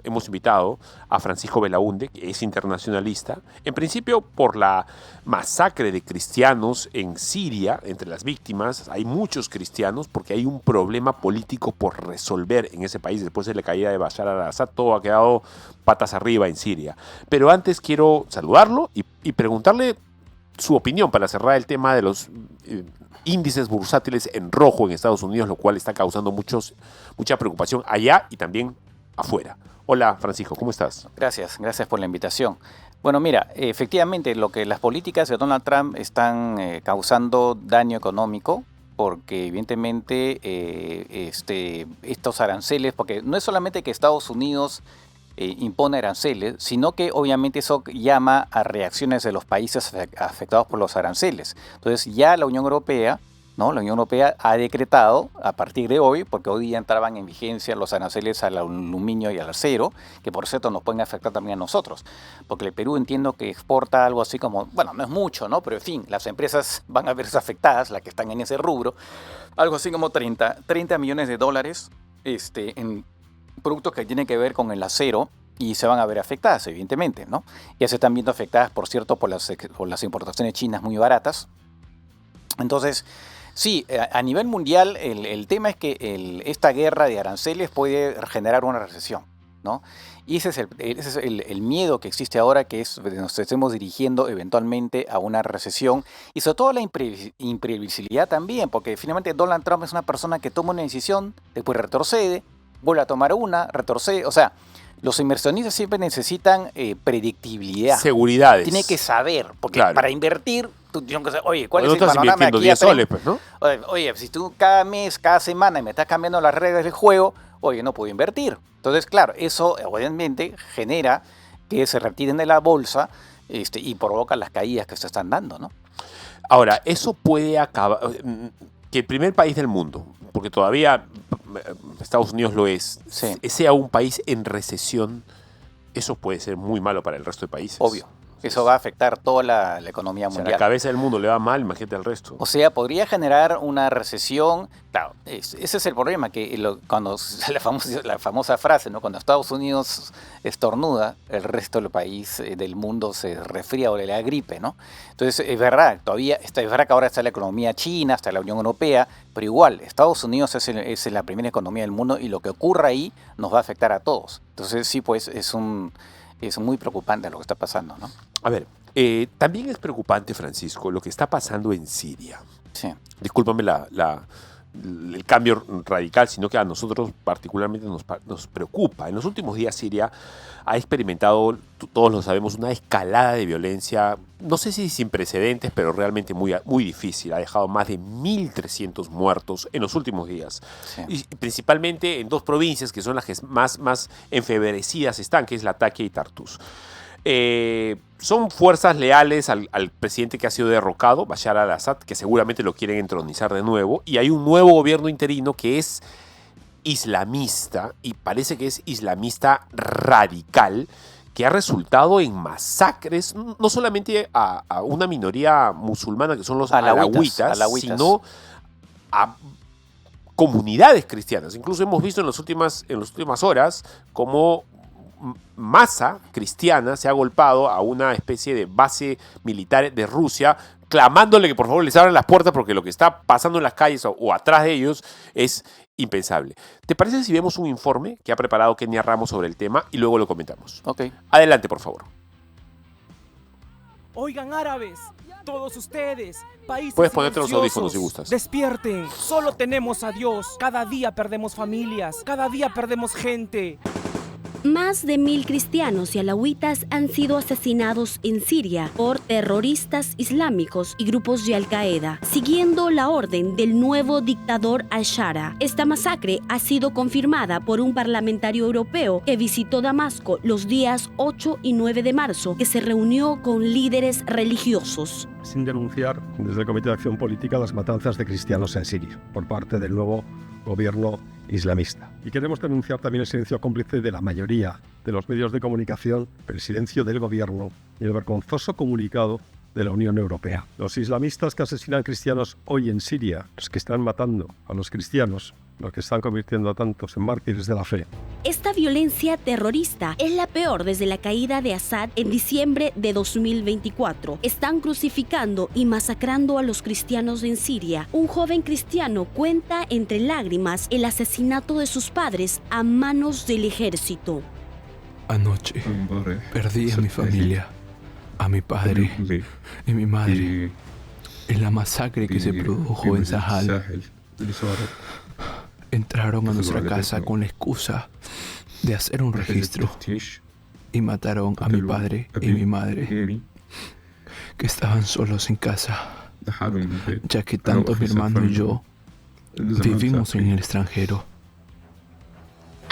hemos invitado a Francisco Belaunde, que es internacionalista, en principio por la masacre de cristianos en Siria, entre las víctimas. Hay muchos cristianos porque hay un problema político por resolver en ese país. Después de la caída de Bashar al-Assad, todo ha quedado patas arriba en Siria. Pero antes quiero saludarlo y preguntarle su opinión para cerrar el tema de los índices bursátiles en rojo en Estados Unidos, lo cual está causando mucha preocupación allá y también afuera. Hola, Francisco, ¿cómo estás? Gracias por la invitación. Bueno, mira, efectivamente lo que las políticas de Donald Trump están causando daño económico, porque evidentemente estos aranceles, porque no es solamente que Estados Unidos impone aranceles, sino que obviamente eso llama a reacciones de los países afectados por los aranceles. Entonces ya la Unión Europea, ¿no? La Unión Europea ha decretado a partir de hoy, porque hoy día entraban en vigencia los aranceles al aluminio y al acero, que por cierto nos pueden afectar también a nosotros, porque el Perú entiendo que exporta algo así como, bueno, no es mucho, ¿no? Pero en fin, las empresas van a verse afectadas, las que están en ese rubro, algo así como 30 millones de dólares en productos que tienen que ver con el acero, y se van a ver afectadas, evidentemente, ¿no? Ya se están viendo afectadas, por cierto, por las importaciones chinas muy baratas. Entonces, sí, a nivel mundial, el tema es que esta guerra de aranceles puede generar una recesión, ¿no? Y ese es el miedo que existe ahora, que nos estemos dirigiendo eventualmente a una recesión, y sobre todo la imprevisibilidad también, porque finalmente Donald Trump es una persona que toma una decisión, después retrocede, vuelve a tomar una, retrocede, o sea, los inversionistas siempre necesitan predictibilidad. Seguridades. Tiene que saber, porque claro, para invertir, tú tienes que saber, oye, ¿cuál no es el panorama invirtiendo aquí 10 soles, pues, ¿no? Oye, si tú cada mes, cada semana me estás cambiando las reglas del juego, oye, no puedo invertir. Entonces, claro, eso obviamente genera que se retiren de la bolsa y provoca las caídas que se están dando, ¿no? Ahora, eso puede acabar, que el primer país del mundo, porque todavía Estados Unidos lo es, Sí. sea un país en recesión, eso puede ser muy malo para el resto de países. Obvio. Eso va a afectar toda la economía mundial. Si a la cabeza del mundo le va mal, imagínate al resto. O sea, podría generar una recesión. Claro, ese es el problema, que cuando la famosa frase, ¿no? Cuando Estados Unidos estornuda, el resto del país, del mundo se resfría o le da gripe, ¿no? Entonces, es verdad, es verdad que ahora está la economía china, está la Unión Europea, pero igual, Estados Unidos es la primera economía del mundo, y lo que ocurra ahí nos va a afectar a todos. Entonces, sí, pues es muy preocupante lo que está pasando, ¿no? A ver, también es preocupante, Francisco, lo que está pasando en Siria. Sí. Discúlpame el cambio radical, sino que a nosotros particularmente nos preocupa. En los últimos días Siria ha experimentado, todos lo sabemos, una escalada de violencia, no sé si sin precedentes, pero realmente muy, muy difícil. Ha dejado más de 1.300 muertos en los últimos días. Sí. Y principalmente en dos provincias que son las que más enfebrecidas están, que es Latakia y Tartus. Son fuerzas leales al presidente que ha sido derrocado, Bashar al-Assad, que seguramente lo quieren entronizar de nuevo, y hay un nuevo gobierno interino que es islamista, y parece que es islamista radical, que ha resultado en masacres, no solamente a una minoría musulmana que son los alawitas, sino a comunidades cristianas. Incluso hemos visto en las últimas horas cómo masa cristiana se ha golpeado a una especie de base militar de Rusia, clamándole que por favor les abran las puertas porque lo que está pasando en las calles o atrás de ellos es impensable. ¿Te parece si vemos un informe que ha preparado Kenia Ramos sobre el tema y luego lo comentamos? Ok. Adelante, por favor. Oigan, árabes, todos ustedes, países puedes ponerte los audífonos si gustas. Despierten, solo tenemos a Dios. Cada día perdemos familias, cada día perdemos gente. Más de 1.000 cristianos y alawitas han sido asesinados en Siria por terroristas islámicos y grupos de Al-Qaeda, siguiendo la orden del nuevo dictador al-Shara. Esta masacre ha sido confirmada por un parlamentario europeo que visitó Damasco los días 8 y 9 de marzo, que se reunió con líderes religiosos. Sin denunciar desde el Comité de Acción Política las matanzas de cristianos en Siria por parte del nuevo gobierno islamista. Y queremos denunciar también el silencio cómplice de la mayoría de los medios de comunicación, el silencio del gobierno y el vergonzoso comunicado de la Unión Europea. Los islamistas que asesinan cristianos hoy en Siria, los que están matando a los cristianos, los que están convirtiendo a tantos en mártires de la fe. Esta violencia terrorista es la peor desde la caída de Assad en diciembre de 2024. Están crucificando y masacrando a los cristianos en Siria. Un joven cristiano cuenta entre lágrimas el asesinato de sus padres a manos del ejército. Anoche perdí a mi familia, a mi padre y mi madre en la masacre que se produjo en Sahel. Entraron a nuestra casa con la excusa de hacer un registro y mataron a mi padre y mi madre, que estaban solos en casa, ya que tanto mi hermano y yo vivimos en el extranjero.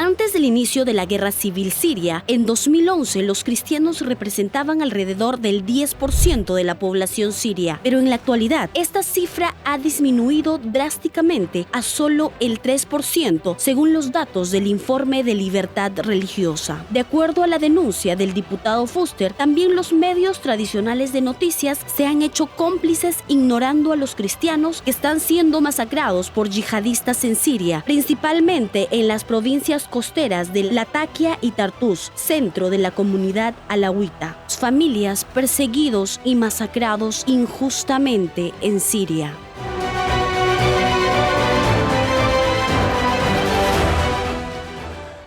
Antes del inicio de la guerra civil siria, en 2011 los cristianos representaban alrededor del 10% de la población siria, pero en la actualidad esta cifra ha disminuido drásticamente a solo el 3%, según los datos del informe de libertad religiosa. De acuerdo a la denuncia del diputado Fuster, también los medios tradicionales de noticias se han hecho cómplices ignorando a los cristianos que están siendo masacrados por yihadistas en Siria, principalmente en las provincias costeras de Latakia y Tartus, centro de la comunidad alawita. Familias perseguidos y masacrados injustamente en Siria.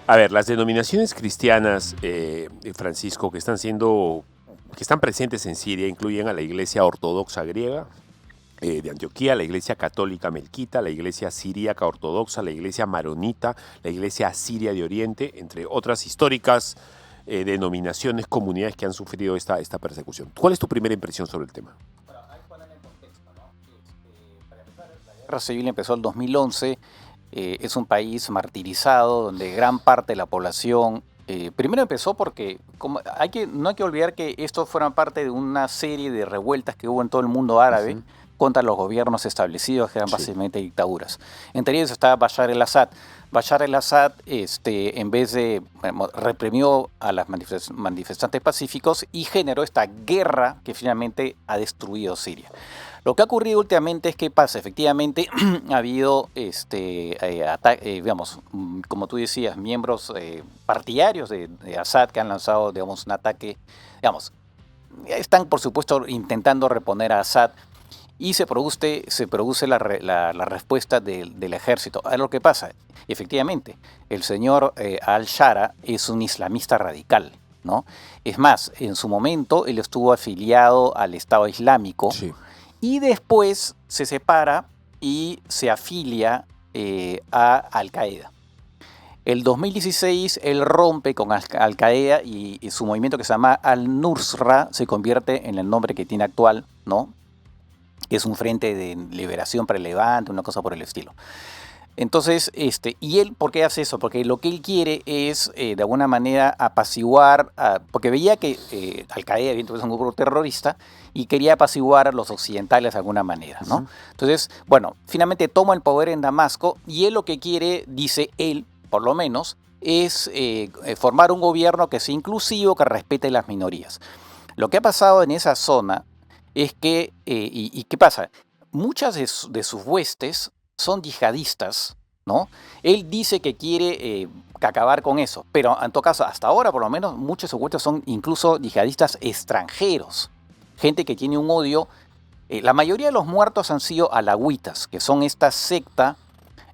A ver, las denominaciones cristianas, Francisco, que están presentes en Siria incluyen a la Iglesia Ortodoxa griega de Antioquía, la Iglesia Católica Melquita, la Iglesia Siríaca Ortodoxa, la Iglesia Maronita, la Iglesia Asiria de Oriente, entre otras históricas denominaciones, comunidades que han sufrido esta persecución. ¿Cuál es tu primera impresión sobre el tema? La guerra civil empezó en 2011, es un país martirizado donde gran parte de la población primero empezó porque no hay que olvidar que esto fueron parte de una serie de revueltas que hubo en todo el mundo árabe contra los gobiernos establecidos que eran básicamente dictaduras. Entre ellos estaba Bashar el-Assad. Bashar el-Assad, en vez de reprimió a los manifestantes pacíficos y generó esta guerra que finalmente ha destruido Siria. Lo que ha ocurrido últimamente es que pasa, efectivamente ha habido, digamos, como tú decías, miembros partidarios de Assad que han lanzado, digamos, un ataque, digamos, están por supuesto intentando reponer a Assad y se produce la respuesta del ejército. A lo que pasa, efectivamente, el señor al-Shara es un islamista radical, ¿no? Es más, en su momento él estuvo afiliado al Estado Islámico. Sí. Y después se separa y se afilia a Al-Qaeda. El 2016 él rompe con Al-Qaeda y su movimiento que se llama Al-Nusra se convierte en el nombre que tiene actual, ¿no? Que es un frente de liberación para el Levante, una cosa por el estilo. Entonces, ¿y él por qué hace eso? Porque lo que él quiere es, de alguna manera, apaciguar, porque veía que Al-Qaeda es un grupo terrorista y quería apaciguar a los occidentales de alguna manera, ¿no? Entonces, bueno, finalmente toma el poder en Damasco y él lo que quiere, dice él, por lo menos, es formar un gobierno que sea inclusivo, que respete las minorías. Lo que ha pasado en esa zona es que, ¿y qué pasa? Muchas de sus huestes son yihadistas, ¿no? Él dice que quiere acabar con eso, pero en todo caso, hasta ahora por lo menos, muchos de sus huestes son incluso yihadistas extranjeros, gente que tiene un odio. La mayoría de los muertos han sido alawitas, que son esta secta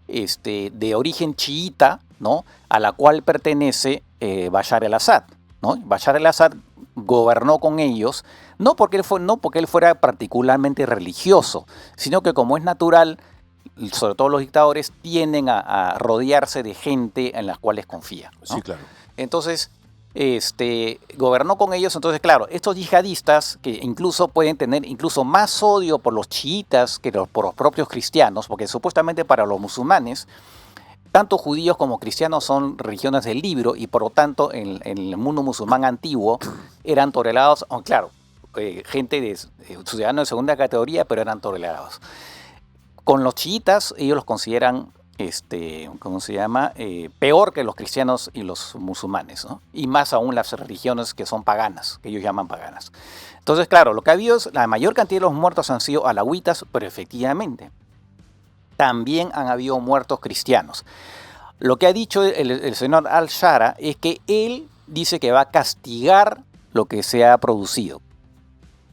de origen chiita, ¿no? A la cual pertenece Bashar el-Assad, ¿no? Bashar el-Assad gobernó con ellos, no porque él fuera particularmente religioso, sino que como es natural, sobre todo los dictadores, tienden a rodearse de gente en las cuales confía, ¿no? Sí, claro. Entonces, gobernó con ellos. Entonces, claro, estos yihadistas que incluso pueden tener incluso más odio por los chiitas que por los propios cristianos, porque supuestamente para los musulmanes, tanto judíos como cristianos son religiones del libro y por lo tanto en el mundo musulmán antiguo eran tolerados, claro, gente de ciudadanos de segunda categoría, pero eran tolerados. Con los chiitas, ellos los consideran, ¿cómo se llama? Peor que los cristianos y los musulmanes, ¿no? Y más aún las religiones que son paganas, que ellos llaman paganas. Entonces, claro, lo que ha habido es, la mayor cantidad de los muertos han sido alawitas, pero efectivamente, también han habido muertos cristianos. Lo que ha dicho el señor al-Shara es que él dice que va a castigar lo que se ha producido.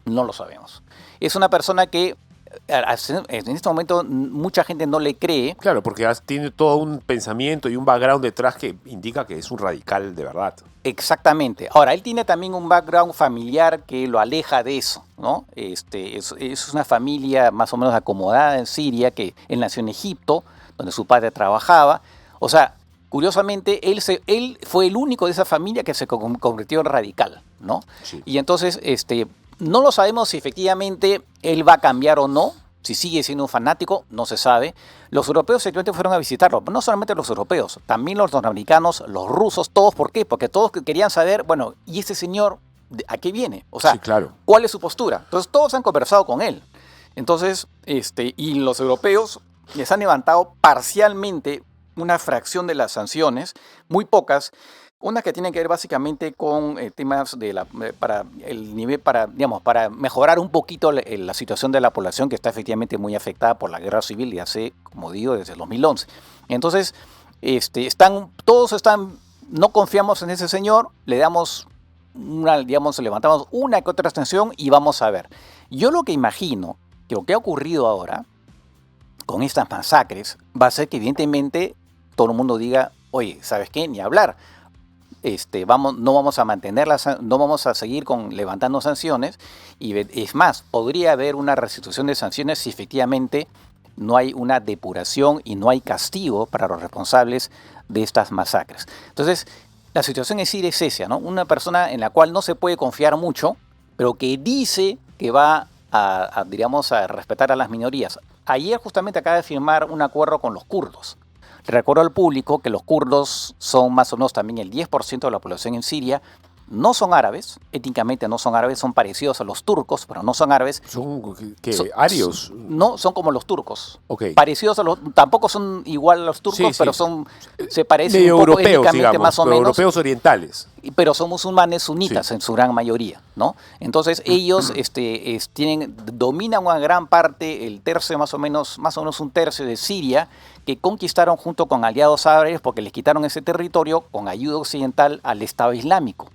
No lo sabemos. Es una persona que en este momento mucha gente no le cree. Claro, porque tiene todo un pensamiento y un background detrás que indica que es un radical de verdad. Exactamente. Ahora, él tiene también un background familiar que lo aleja de eso, ¿no? Es una familia más o menos acomodada en Siria, que él nació en Egipto, donde su padre trabajaba. O sea, curiosamente, él fue el único de esa familia que se convirtió en radical, ¿no? Sí. Y entonces, no lo sabemos si efectivamente él va a cambiar o no, si sigue siendo un fanático, no se sabe. Los europeos simplemente fueron a visitarlo, pero no solamente los europeos, también los norteamericanos, los rusos, todos. ¿Por qué? Porque todos querían saber, bueno, ¿y este señor a qué viene? O sea, sí, claro. ¿Cuál es su postura? Entonces todos han conversado con él. Entonces, y los europeos les han levantado parcialmente una fracción de las sanciones, muy pocas, unas que tienen que ver básicamente con temas para mejorar un poquito la situación de la población, que está efectivamente muy afectada por la guerra civil y hace, como digo, desde el 2011. Entonces, todos están, no confiamos en ese señor, levantamos una que otra sanción y vamos a ver. Yo lo que imagino que lo que ha ocurrido ahora con estas masacres va a ser que evidentemente todo el mundo diga, oye, ¿sabes qué? Ni hablar. No vamos a mantenerlas, no vamos a seguir levantando sanciones, y es más, podría haber una restitución de sanciones si efectivamente no hay una depuración y no hay castigo para los responsables de estas masacres. Entonces, la situación en Siria es esa, ¿no? Una persona en la cual no se puede confiar mucho, pero que dice que va a respetar a las minorías. Ayer justamente acaba de firmar un acuerdo con los kurdos. Recuerdo al público que los kurdos son más o menos también el 10% de la población en Siria. No son árabes, étnicamente no son árabes, son parecidos a los turcos, pero no son árabes. ¿Son arios? No, son como los turcos. Okay. Parecidos tampoco son igual a los turcos, pero se parecen medio un poco europeos, étnicamente, digamos, más o menos. Europeos orientales. Pero son musulmanes sunitas en su gran mayoría, ¿no? Entonces ellos dominan una gran parte, el tercio más o menos un tercio de Siria, que conquistaron junto con aliados árabes porque les quitaron ese territorio con ayuda occidental al Estado Islámico.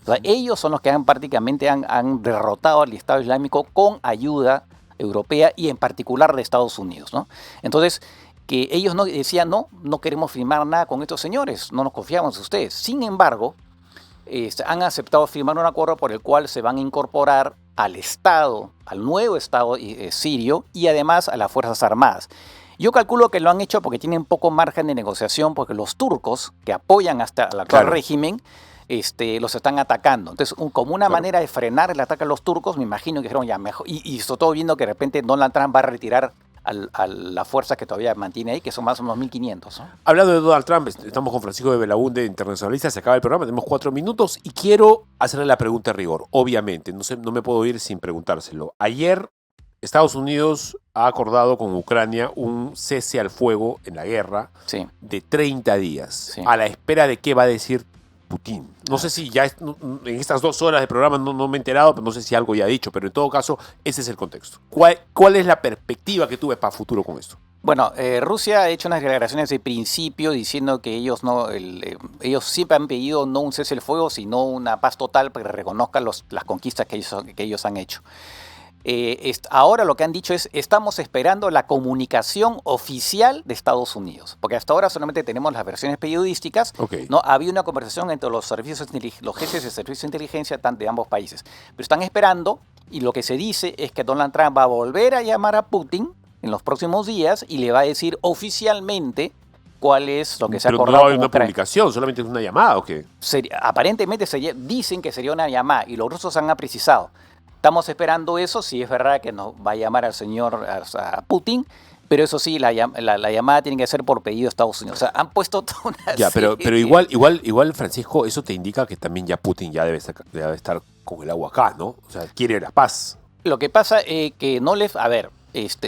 O sea, ellos son los que prácticamente han derrotado al Estado Islámico con ayuda europea y en particular de Estados Unidos, ¿no? Entonces, que ellos decían, no queremos firmar nada con estos señores, no nos confiamos en ustedes. Sin embargo, han aceptado firmar un acuerdo por el cual se van a incorporar al nuevo Estado sirio y además a las Fuerzas Armadas. Yo calculo que lo han hecho porque tienen poco margen de negociación, porque los turcos, que apoyan hasta el actual régimen, los están atacando. Entonces, como una manera de frenar el ataque a los turcos, me imagino que dijeron ya mejor, y sobre todo viendo que de repente Donald Trump va a retirar a la fuerza que todavía mantiene ahí, que son más o menos 1.500, ¿no? Hablando de Donald Trump, estamos con Francisco de Belaúnde, internacionalista, se acaba el programa, tenemos 4 minutos y quiero hacerle la pregunta de rigor. Obviamente, no me puedo ir sin preguntárselo. Ayer Estados Unidos ha acordado con Ucrania un cese al fuego en la guerra de 30 días, a la espera de qué va a decir Putin. No sé si ya en estas 2 horas de programa no me he enterado, pero no sé si algo ya ha dicho, pero en todo caso ese es el contexto. ¿Cuál es la perspectiva que tuve para futuro con esto? Bueno, Rusia ha hecho unas declaraciones de principio diciendo que ellos siempre han pedido no un cese al fuego, sino una paz total para que reconozcan las conquistas que ellos han hecho. Ahora lo que han dicho es, estamos esperando la comunicación oficial de Estados Unidos, porque hasta ahora solamente tenemos las versiones periodísticas. ¿No? Había una conversación entre los jefes de servicios de inteligencia de ambos países, pero están esperando, y lo que se dice es que Donald Trump va a volver a llamar a Putin en los próximos días y le va a decir oficialmente cuál es lo que se ha acordado. Pero no hay una publicación, solamente es una llamada, ¿o qué? Aparentemente dicen que sería una llamada, y los rusos han precisado. Estamos esperando eso, si es verdad que nos va a llamar al señor a Putin, pero eso sí, la llamada tiene que ser por pedido de Estados Unidos. O sea, han puesto toda una serie. Pero igual, Francisco, eso te indica que también ya Putin ya debe estar con el agua acá, ¿no? O sea, quiere la paz. Lo que pasa es que no les... A ver,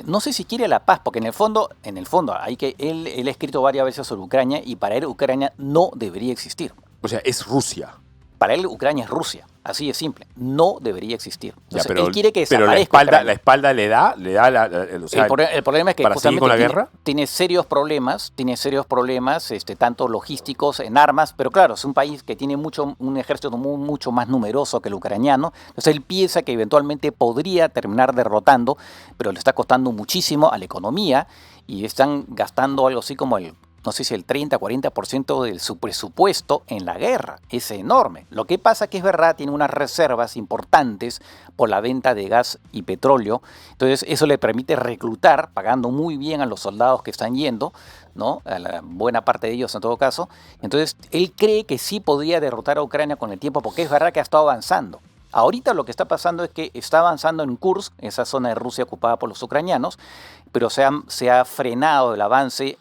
no sé si quiere la paz, porque en el fondo, él ha escrito varias veces sobre Ucrania, y para él Ucrania no debería existir. O sea, es Rusia. Para él Ucrania es Rusia, así de simple. No debería existir. Ya, Entonces, él quiere que pero desaparezca la Ucrania. espalda le da o sea, El problema es que para seguir con la tiene, guerra. tiene serios problemas, tanto logísticos en armas, pero claro, es un país que tiene un ejército mucho más numeroso que el ucraniano. Entonces él piensa que eventualmente podría terminar derrotando, pero le está costando muchísimo a la economía y están gastando algo así como no sé si el 30-40% de su presupuesto en la guerra. Es enorme. Lo que pasa que es verdad, tiene unas reservas importantes por la venta de gas y petróleo. Entonces eso le permite reclutar, pagando muy bien a los soldados que están yendo, ¿no? A la buena parte de ellos en todo caso. Entonces él cree que sí podría derrotar a Ucrania con el tiempo, porque es verdad que ha estado avanzando. Ahorita lo que está pasando es que está avanzando en Kursk, esa zona de Rusia ocupada por los ucranianos, pero se ha frenado el avance,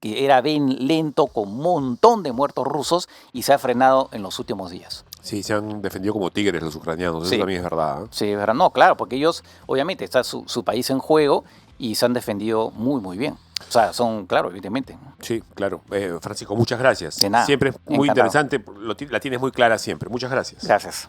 que era bien lento, con un montón de muertos rusos, y se ha frenado en los últimos días. Sí, se han defendido como tigres los ucranianos, Sí. eso también es verdad. ¿Eh? Sí, es verdad. No, claro, porque ellos, obviamente, está su país en juego y se han defendido muy, muy bien. O sea, claro, evidentemente. Sí, claro. Francisco, muchas gracias. De nada. Siempre es muy Encantado. interesante, la tienes muy clara siempre. Muchas gracias. Gracias.